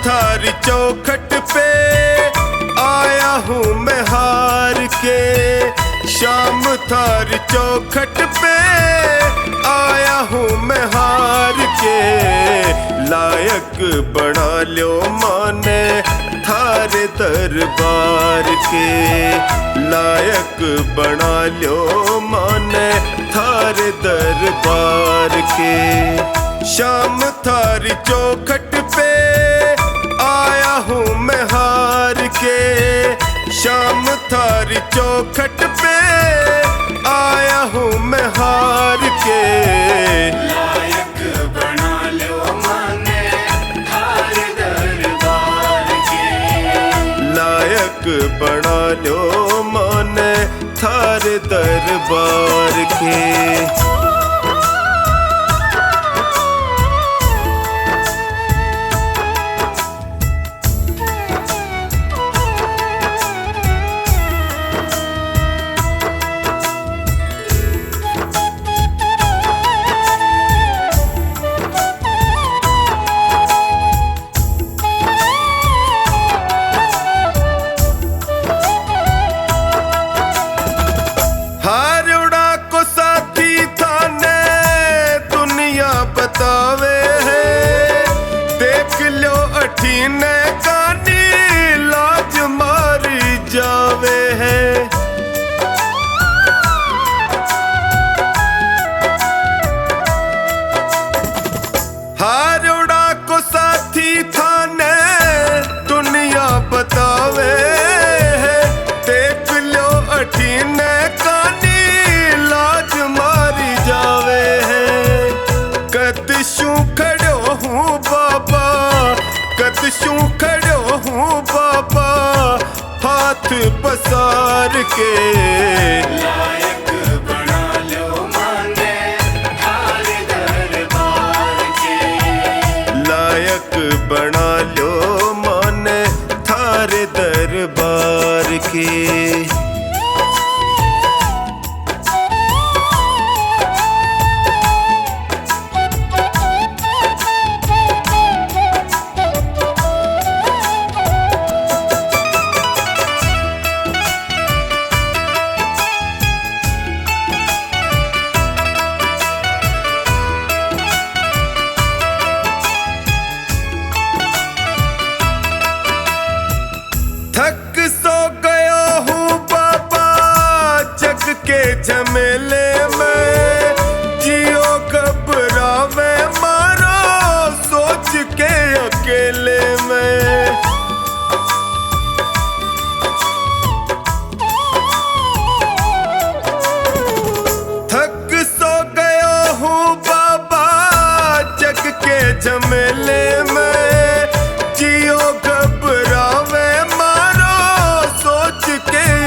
थारी चौखट पे आया हूँ मैं हार के। शाम थारी चौखट पे आया हूँ मैं हार के। लायक बना लो माने थारे दरबार के। लायक बना लो माने थारे दरबार के। शाम थारी चौखट पे आया हूँ मैं हार के। शाम थारी चौखट पे आया हूँ मैं हार के। लायक बना लो माने थारे दरबार के। लायक बना लो माने थारे दरबार के। बतावे है देख लो अठीने कानी लाज मारी जावे है। हारोड़ा को साथी थाने दुनिया बतावे है देख लो अठीने कानी लाज मारी जावे है। कदशू खड़ो हूँ बाबा कदशू खड़ो हूँ बाबा हाथ पसार के। लायक बना लो माने थारे दरबार के। लायक बना लो माने थारे दरबार के। थक सो गया हूँ बाबा जग के झमेले में। जियो घबरावे मारो सोच के अकेले में। थक सो गया हूँ बाबा जग के झमेले में। जियो घबरावे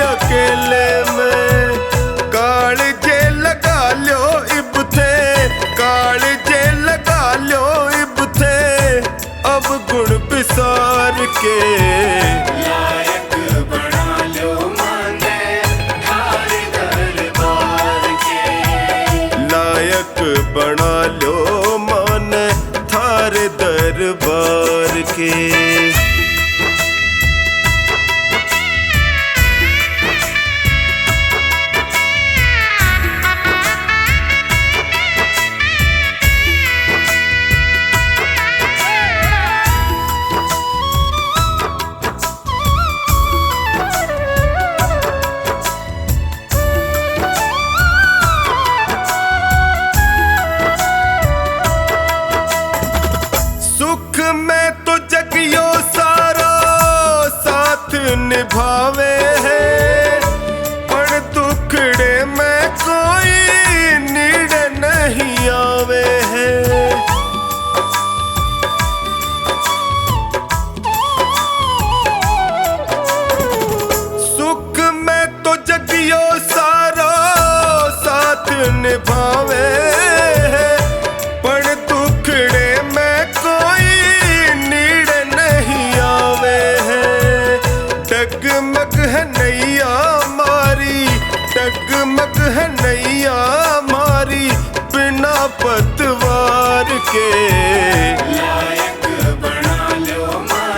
अकेले में। काल जे लगा लो इब थे काल जे लगा लो इब थे अब गुण बिसार के। लायक बना लो माने थारे दरबार के। लायक बना लो माने थारे दरबार के। सुख में तो जगियो सारा साथ निभावे है। पर दुखड़े में कोई नीड़ नहीं आवे है। सुख में तो जगियो सारा साथ निभावे है। पर दुखड़े में कोई नीड़ नहीं आवे है। डगमग है नैया मारी डगमग है नैया मारी बिना पतवार के। लायक बना लो माने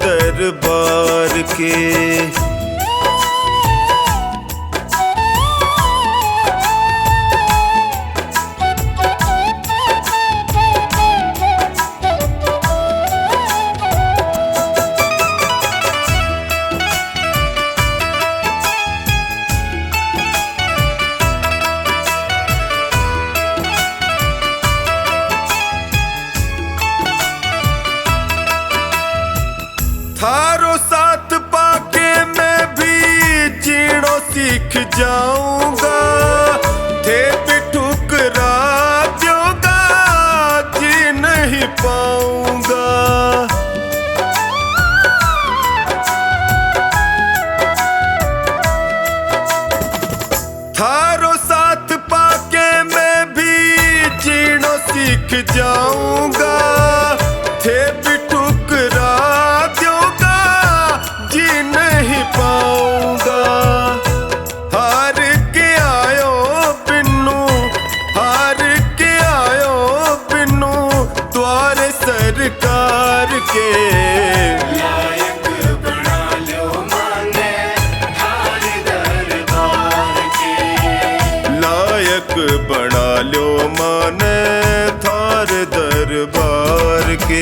दरबार के। थारो साथ पाके मैं भी जीणो सीख जाऊंगा, थे भी ठुकरा दूंगा जी नहीं पाऊंगा। थारो साथ पाके मैं भी जीणो सीख जाऊंगा, थे भी ठुकरा नहीं पाऊंगा। हार के आयो बिन्नू, हार के आयो बिन्नू द्वारे सरकार के। लायक बना लो माने थार दरबार के। लायक बना लो माने थार दरबार के।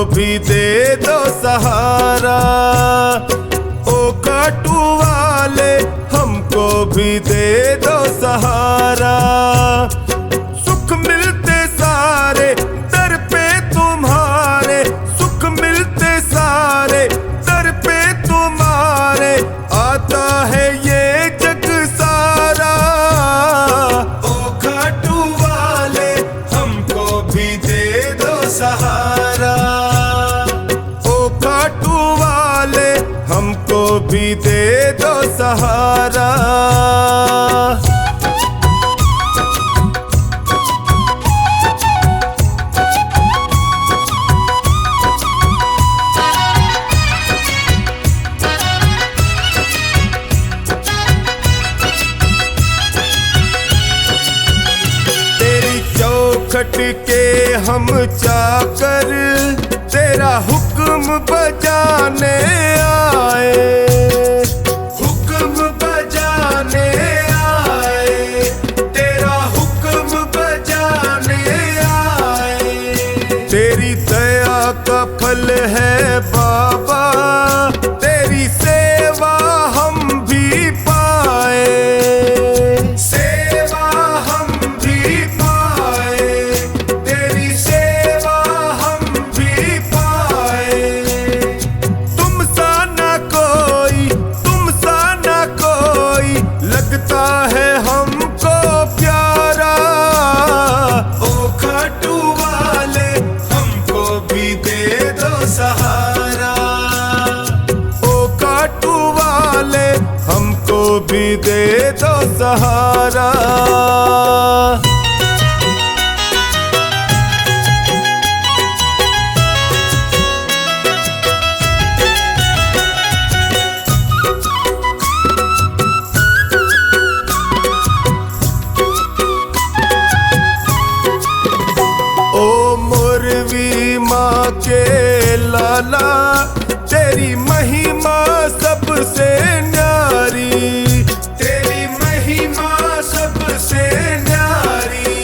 भी दे दो सहारा, ओ काटू वाले हमको भी दे दो सहारा। सुख मिलते सारे दर पे तुम्हारे, सुख मिलते सारे दर पे तुम्हारे, आता है ये जग सारा। ओ काटू वाले हमको भी दे दो सहारा, हमको भी दे दो सहारा। तेरी चौखट के हम चाकर, तेरा हुक्म बजाने आए, हुक्म बजाने आए, तेरा हुक्म बजाने आए। तेरी दया का फल है बाबा, तेरी सेवा हम भी पाए, सेवा हम भी पाए, तेरी सेवा हम भी पाए। तुम सा ना कोई, तुम सा ना कोई लगता है हमको प्यारा। ओ खाटू वाले हमको भी दे दो सहारा, ओ खाटू वाले हमको भी दे दो सहारा। माँ के लाला तेरी महिमा सबसे न्यारी, तेरी महिमा सबसे न्यारी,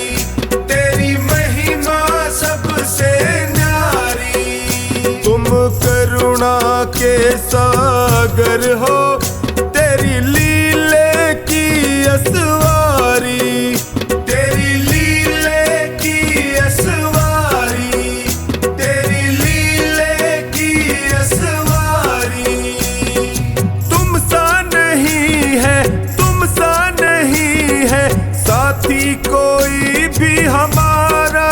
तेरी महिमा सबसे न्यारी। तुम करुणा के सागर हो, तेरी लीले की असवारी, तेरी लीले की असवारी, तेरी लीले की असवारी। तुम सा नहीं है, तुम सा नहीं है साथी कोई भी हमारा।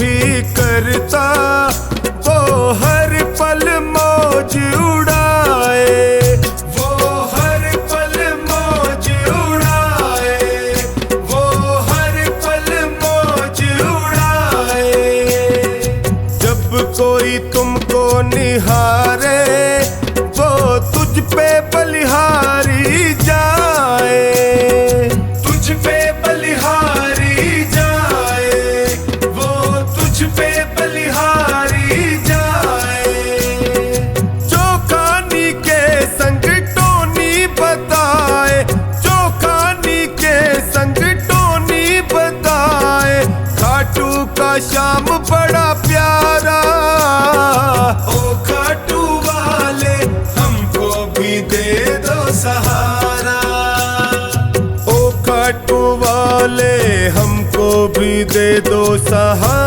भी करता, वो हर पल मौज उड़ाए, वो हर पल मौज उड़ाए, वो हर पल मौज उड़ाए। जब कोई तुमको निहारे, वो तुझ पे बलिहारी जाए, तुझ पे बलिहारी जाए, वो तुझ पे बलिहारी जाए। जो कहानी के संग टोनी बताए, जो कहानी के संग टोनी बताए, खाटू का श्याम बड़ा प्यारा। ओ खाटू वाले हमको भी दे दो सहारा, ओ खाटू वाले हमको भी दे दो सहारा।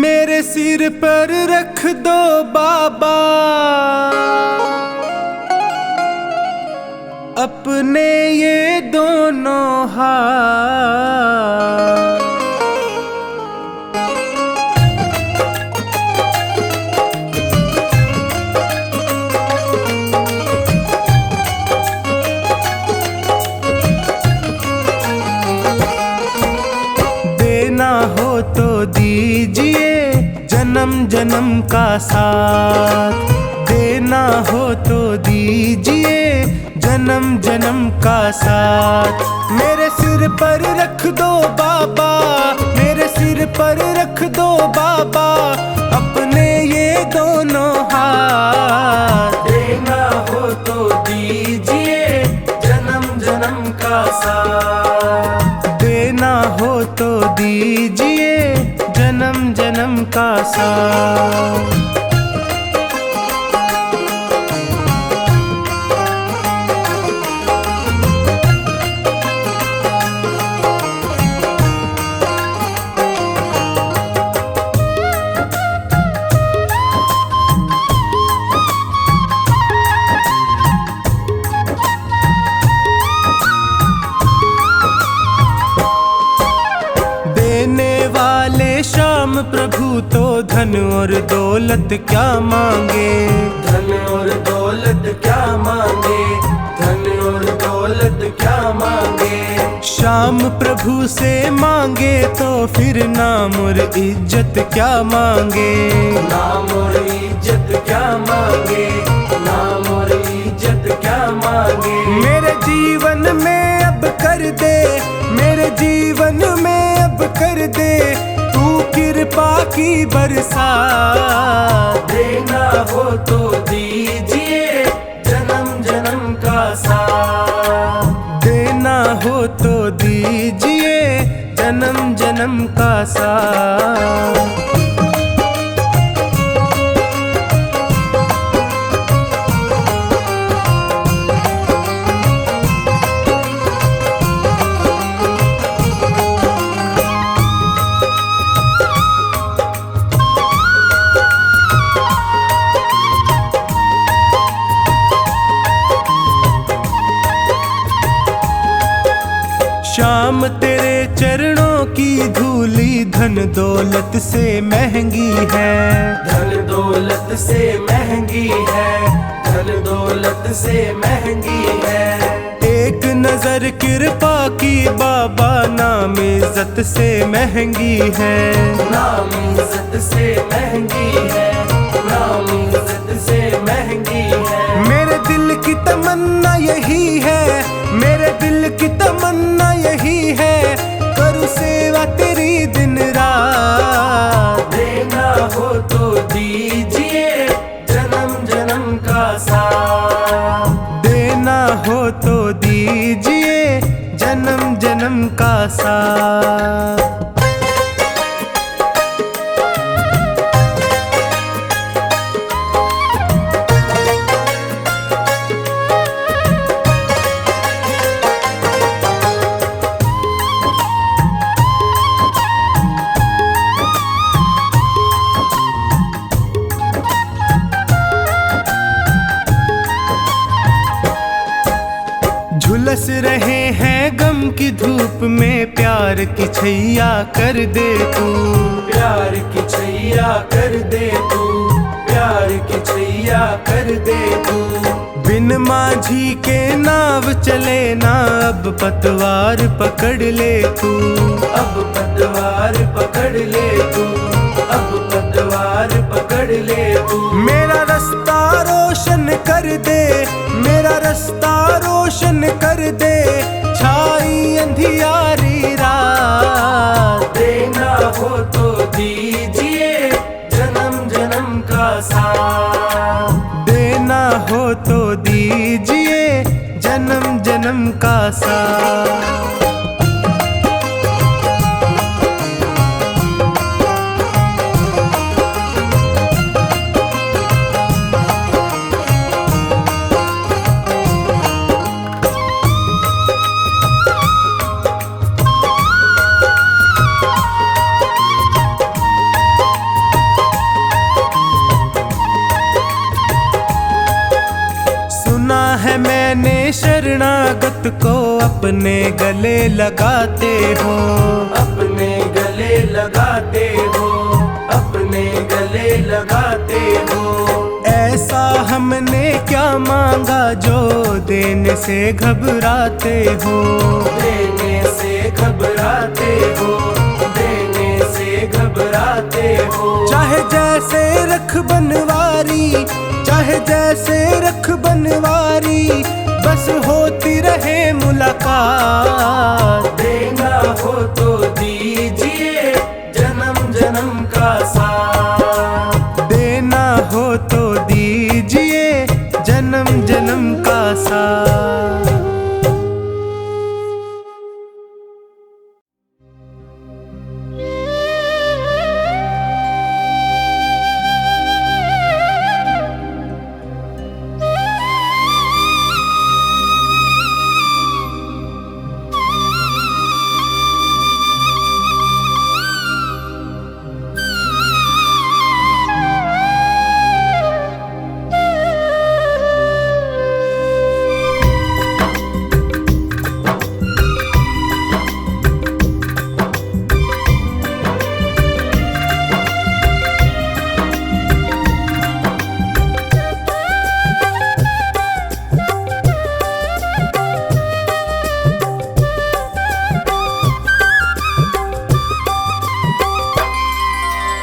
मेरे सिर पर रख दो बाबा अपने ये दोनों हाथ, देना हो तो दीजिए जन्म जन्म का साथ, देना हो तो दीजिए जन्म जन्म का साथ। मेरे सिर पर रख दो बाबा, मेरे सिर पर रख दो बाबा अपने ये दोनों हाथ, देना हो तो दीजिए जन्म जन्म का साथ, देना हो तो दीजिए जन्म जन्म का साथ। श्याम प्रभु तो धन और दौलत क्या मांगे, धन और दौलत क्या मांगे, धन और दौलत क्या मांगे। श्याम प्रभु से मांगे तो फिर नाम और इज्जत क्या मांगे, नाम और इज्जत क्या मांगे, नाम और इज्जत क्या मांगे। मेरे जीवन में अब कर दे, मेरे जीवन में अब कर दे कृपा की बरसात, देना हो तो दीजिए जन्म जन्म का साथ, देना हो तो दीजिए जन्म जन्म का साथ। श्याम तेरे चरणों की धूली धन दौलत से महंगी है, धन दौलत से महंगी है, धन दौलत से महंगी है। एक नजर कृपा की बाबा नाम इज्जत से महंगी है, नाम इज्जत से महंगी है, नाम इज्जत से महंगी है। मेरे दिल की तमन्ना यही है, मेरे दिल की तमन्ना यही है, करूँ सेवा तेरी दिन रात, देना हो तो दीजिए जन्म जन्म का साथ, देना हो तो दीजिए जन्म जन्म का साथ। झुलस रहे हैं गम की धूप में, प्यार की छैया कर दे तू, प्यार की छैया कर दे तू, प्यार की छैया कर दे तू। बिन माझी के नाव चले ना, अब पतवार पकड़ ले तू, अब पतवार पकड़ ले तू, अब पतवार पकड़ ले तू। मेरा रास्ता रोशन कर दे, मेरा रास्ता रोशन कर दे, छाई अंधियारी रात। देना हो तो दीजिए जन्म जन्म का साथ, देना हो तो दीजिए जन्म जन्म का साथ। सुना है मैंने शरणागत को अपने गले लगाते हो, अपने गले लगाते हो, अपने गले लगाते हो। ऐसा हमने क्या मांगा जो देने से घबराते हो, देने से घबराते हो, देने से घबराते हो। चाहे जैसे रख बनवारी, चाहे जैसे रख बनवारी, बस होती रहे मुलाकात। देना हो तो दीजिए जन्म जन्म का साथ, देना हो तो दीजिए जन्म जन्म का साथ।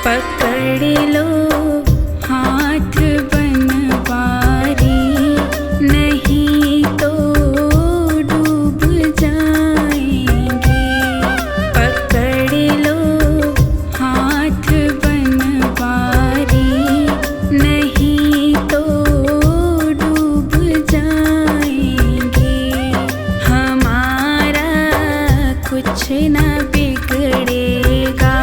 पकड़ लो हाथ बनवारी, नहीं तो डूब जाएंगे। पकड़ लो हाथ बनवारी, नहीं तो डूब जाएंगे। हमारा कुछ ना बिगड़ेगा,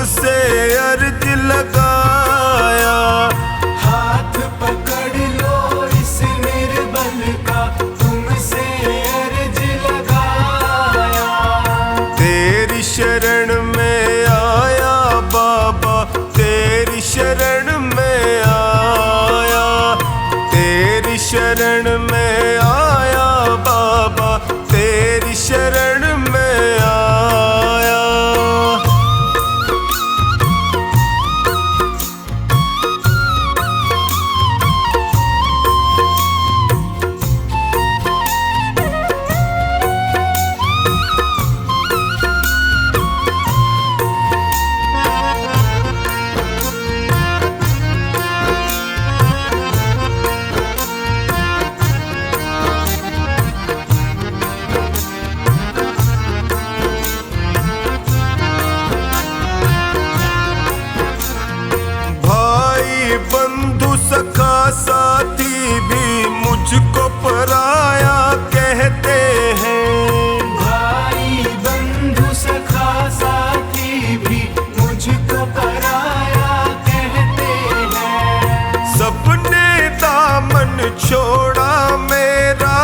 तुमसे अर्ज लगाया। हाथ पकड़ लो इस निर्बल का, तुमसे अर्ज लगाया। तेरी शरण में आया बाबा, तेरी शरण में आया। तेरी शरण में आया बाबा, तेरी शरण में आया। भाई बंधु सखा साथी भी मुझको पराया कहते हैं। भाई बंधु सखा साथी भी मुझको पराया कहते हैं। सबने दामन छोड़ा मेरा,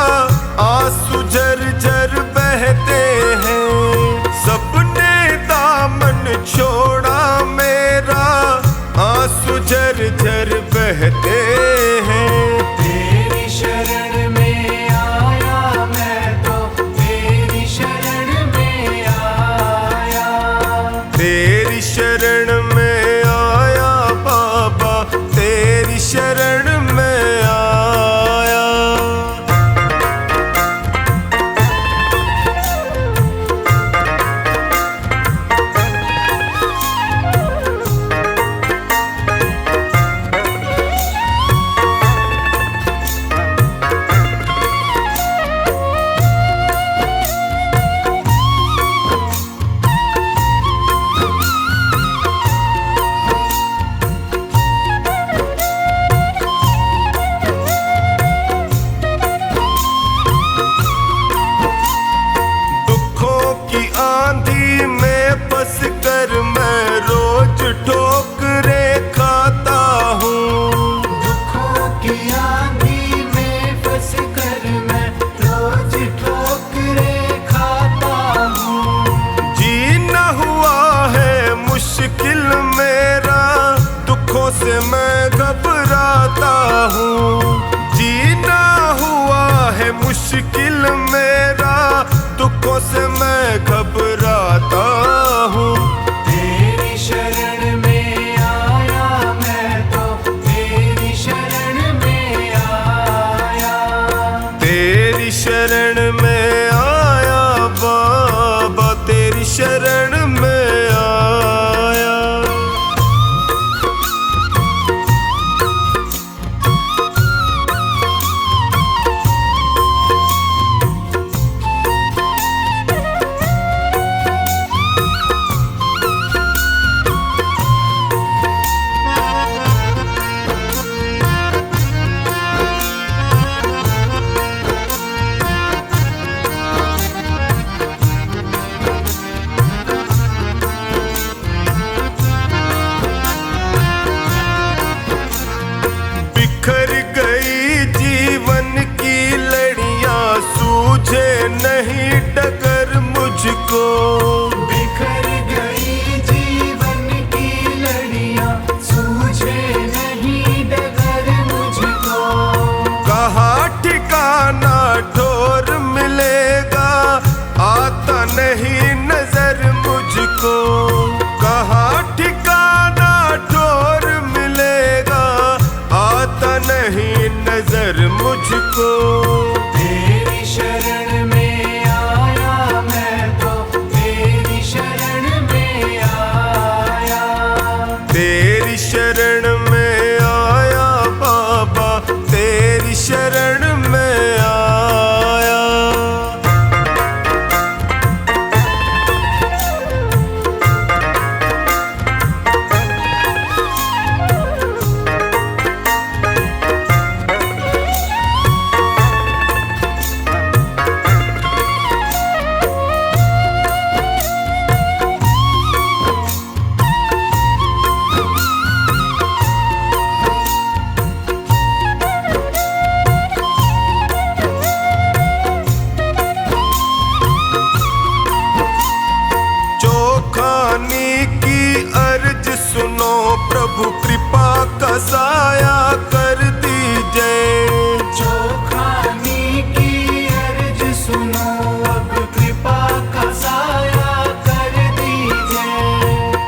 आंसू झरझर बहते हैं। सबने दामन छोड़ा मेरा, आंसू झरझर बहते हैं। तेरी शरण में आया मैं तो, तेरी शरण में आया। तेरी शरण में आया बाबा, तेरी शरण में आया। दुखों की आंधी में फंस कर मैं रोज ठोकरे खाता हूँ। दुखों की आंधी में फंस कर मैं रोज ठोकरे खाता हूँ। जीना हुआ है मुश्किल मेरा, दुखों से मैं घबराता हूँ। जीना हुआ है मुश्किल मेरा, दुखों से मैं घबराता हूँ। तेरी शरण में आया मैं तो, तेरी शरण में आया। तेरी शरण में आया बाबा, तेरी शरण में आया। प्रभु कृपा का साया कर दीजिए। जो खानी की अर्ज सुनो, अब कृपा का साया कर दीजिए।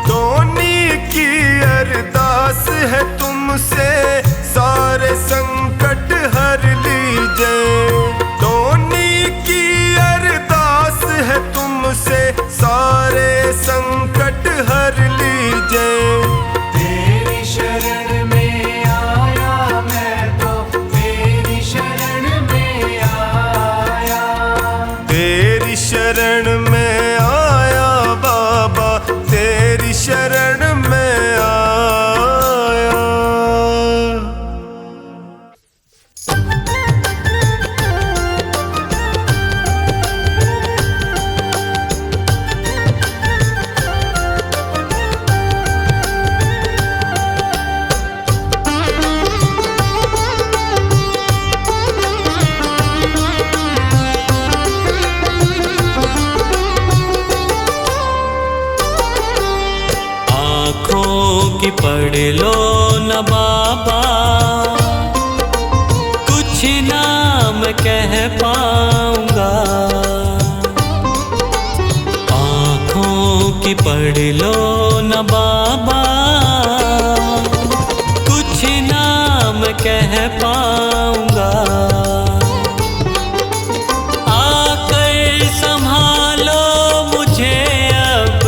धोनी की अरदास है तुमसे, सारे संकट हर लीजिए। धोनी की अरदास है तुमसे, सारे संकट हर लीजिए। तेरी शरण में आया मैं तो, तेरी शरण में आया। तेरी शरण में आया बाबा, तेरी शरण में आया। आँखों की पढ़ लो न बाबा, कुछ ना मैं कह पाऊंगा। आँखों की पढ़ लो न बाबा, कुछ ना मैं कह पाऊंगा। आकर संभालो मुझे अब,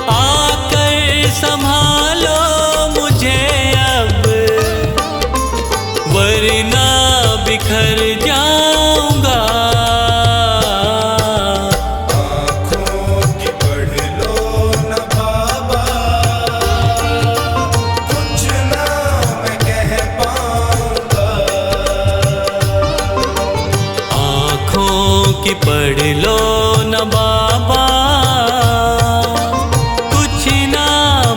आकर संभालो मुझे अब, वरना बिखर जाऊंगा। आँखों की पढ़ लो न बाबा, कुछ ना मैं कह पाऊंगा। आँखों की पढ़ लो न बाबा, कुछ ना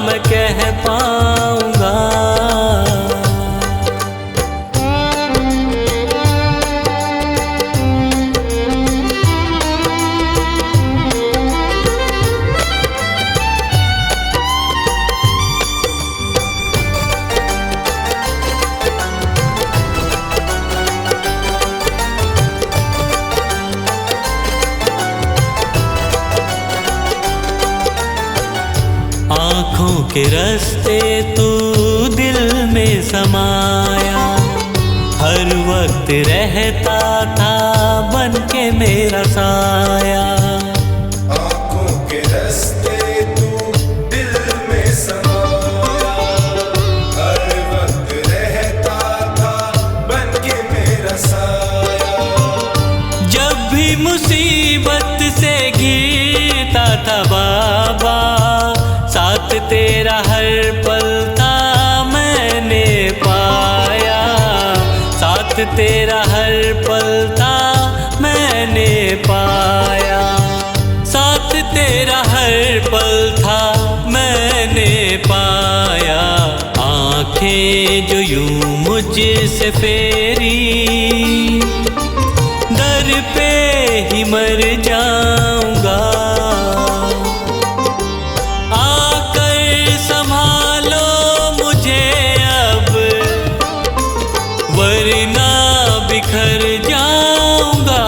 मैं कह पाऊंगा। आँखों के रास्ते तू दिल में समाया, हर वक्त रहता था बन के मेरा साया। आँखों के रास्ते तू दिल में समाया, हर वक्त रहता था बन के मेरा साया। जब भी मुसीबत से घिरता था बाबा, साथ तेरा हर पल था मैंने पाया। साथ तेरा हर पल था मैंने पाया। साथ तेरा हर पल था मैंने पाया। आँखें जो यूं मुझसे फेरी, दर पे ही मर जाऊंगा। आकर संभालो मुझे अब, वरना बिखर जाऊंगा।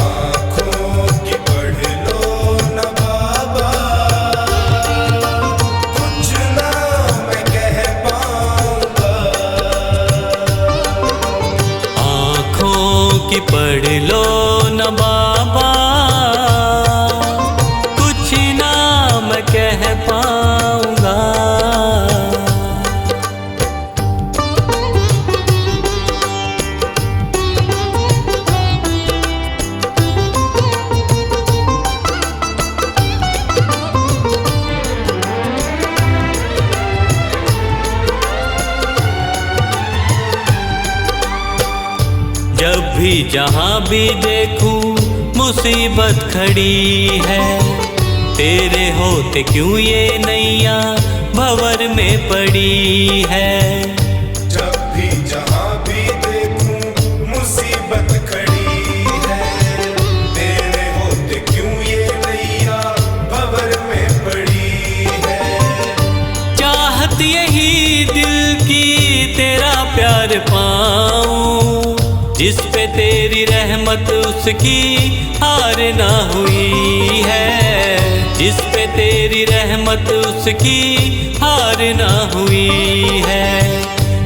आँखों की पढ़ लो न बाबा, कुछ ना मैं कह पाऊंगा। आँखों की पढ़ लो न बाबा, कुछ ना मैं कह पाऊंगा। जब भी जहाँ भी देखूं मुसीबत खड़ी है, तेरे होते क्यों ये नैया भंवर में पड़ी है। जब भी जहाँ भी देखूं मुसीबत खड़ी है, तेरे होते क्यों ये नैया भंवर में पड़ी कर पाऊं, जिस पे तेरी रहमत उसकी हार ना हुई है, जिस पे तेरी रहमत उसकी हार ना हुई है,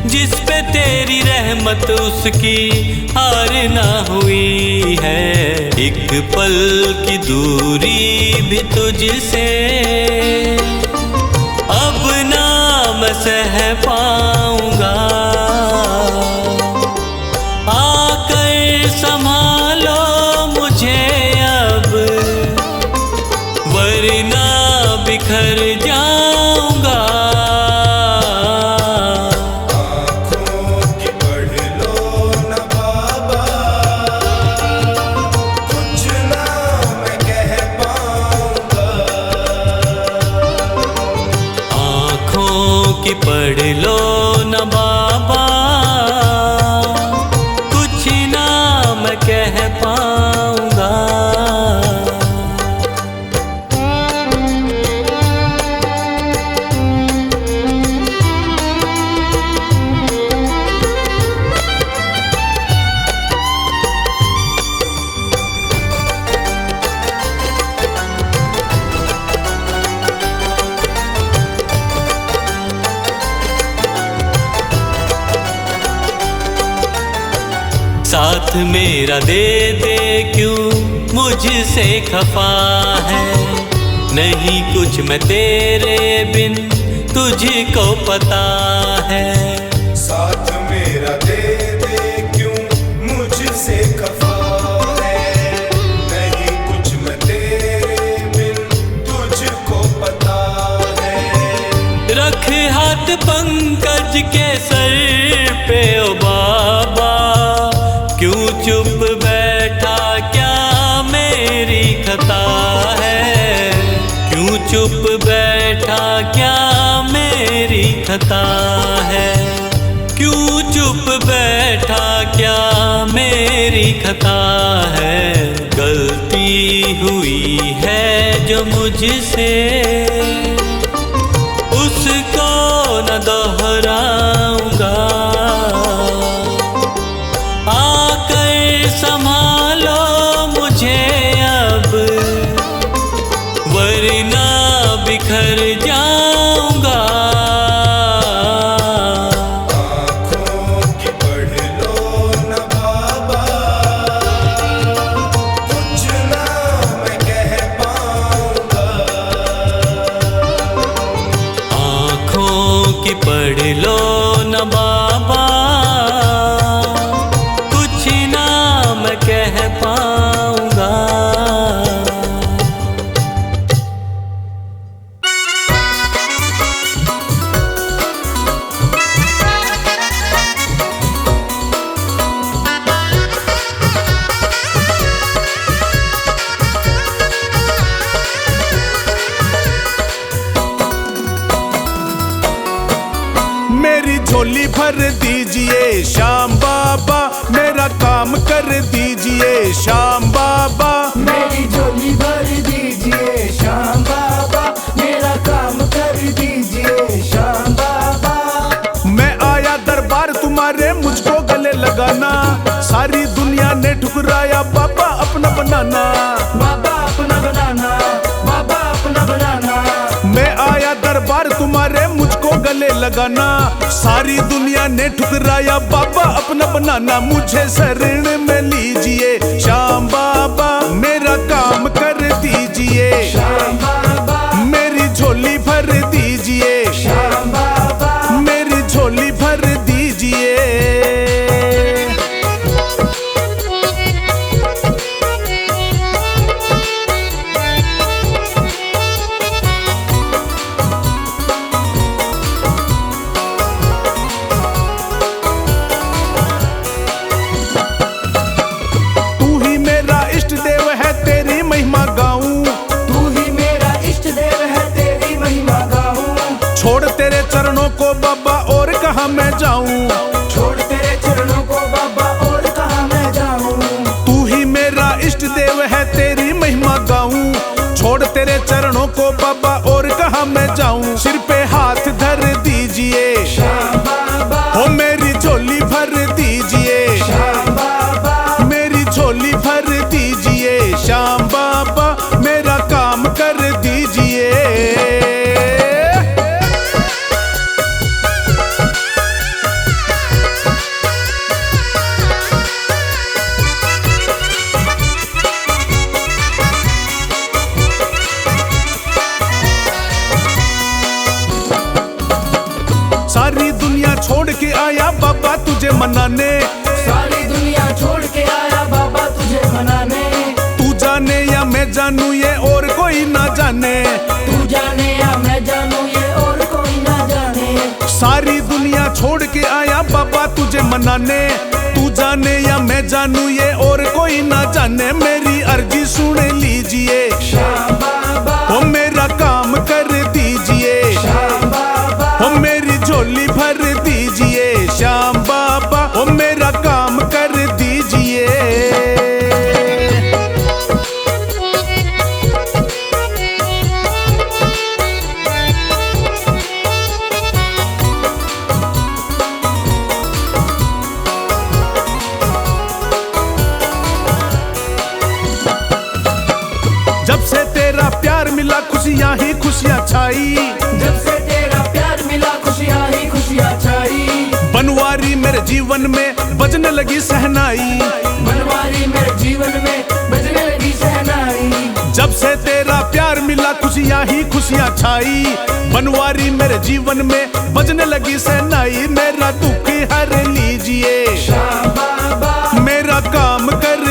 जिस पे तेरी रहमत उसकी हार ना हुई है। एक पल की दूरी भी तुझसे अब ना मैं सह पाऊंगा, आकर संभालो मुझे अब, वरना बिखर जाऊंगा। आँखों की पढ़ लो न बाबा, कुछ ना मैं कह पाऊंगा। आँखों की पढ़ लो न बाबा, कुछ ना मैं कह पाऊंगा। साथ मेरा दे दे क्यों मुझसे खफा है, नहीं कुछ मैं तेरे बिन तुझको पता है। साथ मेरा दे दे क्यों मुझसे खफा है, नहीं कुछ मैं तेरे बिन तुझको पता है। रख हाथ पंकज के सर पे ओ बाबा, क्यों चुप बैठा क्या मेरी खता है, क्यों चुप बैठा क्या मेरी खता है, क्यों चुप बैठा क्या मेरी खता है। गलती हुई है जो मुझसे उसको न दोहराऊंगा, आकर संभालो मुझे अब, वरना बिखर जाऊंगा। आँखों की पढ़ लो न बाबा, कुछ ना मैं कह पाऊंगा। आँखों की पढ़ लो न बाबा, कुछ ना मैं कह पाऊंगा। मेरी झोली भर दीजिए श्याम बाबा, मेरा काम कर दीजिए श्याम बाबा। मेरी झोली भर दीजिए श्याम बाबा, मेरा काम कर दीजिए श्याम बाबा। मैं आया दरबार तुम्हारे, मुझको गले लगाना, सारी दुनिया ने ठुकराया बाबा अपना बनाना, बाबा अपना बनाना, बाबा अपना बनाना। मैं आया दरबार तुम्हारे, मुझको गले लगाना, सारी दुनिया ने ठुकराया बाबा अपना बनाना। मुझे शरण में लीजिए श्याम बाबा, मेरा काम कर दीजिए श्याम बाबा, मेरी झोली भर दीजिए श्याम बाबा, मेरी झोली भर दीजिए। तू ही मेरा इष्ट देव है, तेरी महिमा गाऊं, तू ही मेरा इष्ट देव है, तेरी महिमा गाऊं। छोड़ तेरे चरणों को बाबा और कहाँ मैं जाऊं, छोड़ तेरे चरणों को बाबा और कहाँ मैं जाऊं। तू ही मेरा इष्ट देव है, तेरी महिमा गाऊं, छोड़ तेरे चरणों को बाबा और कहाँ मैं जाऊं। सिर पे हाथ धर दीजिए श्याम बाबा, हो मेरी झोली भर छोड़ के आया बाबा तुझे मनाने, सारी दुनिया छोड़ के आया बाबा तुझे मनाने। तू जाने या मैं जानू ये और कोई ना जाने, तू जाने या मैं जानू ये और कोई ना जाने। सारी दुनिया छोड़ के आया बाबा तुझे मनाने, तू जाने या मैं जानू ये और कोई ना जाने। मेरी अर्जी सुन लीजिए श्याम बाबा, ओ मेरा काम कर दीजिए, श्याम बाबा, ओ मेरी झोली भर दीजिए। श्याम बाबा ओ मेरा काम कर दीजिए। जब से तेरा प्यार मिला खुशियाँ ही खुशियाँ छाई, जब से तेरा प्यार मिला खुशियाँ ही खुशियाँ छाई। बनवारी मेरे जीवन में बजने लगी सहनाई, बनवारी मेरे जीवन में बजने लगी सहनाई। जब से तेरा प्यार मिला खुशियाँ ही खुशियाँ छाई। बनवारी मेरे जीवन में बजने लगी सहनाई। मेरा दुख हर लीजिए, श्याम बाबा, मेरा काम कर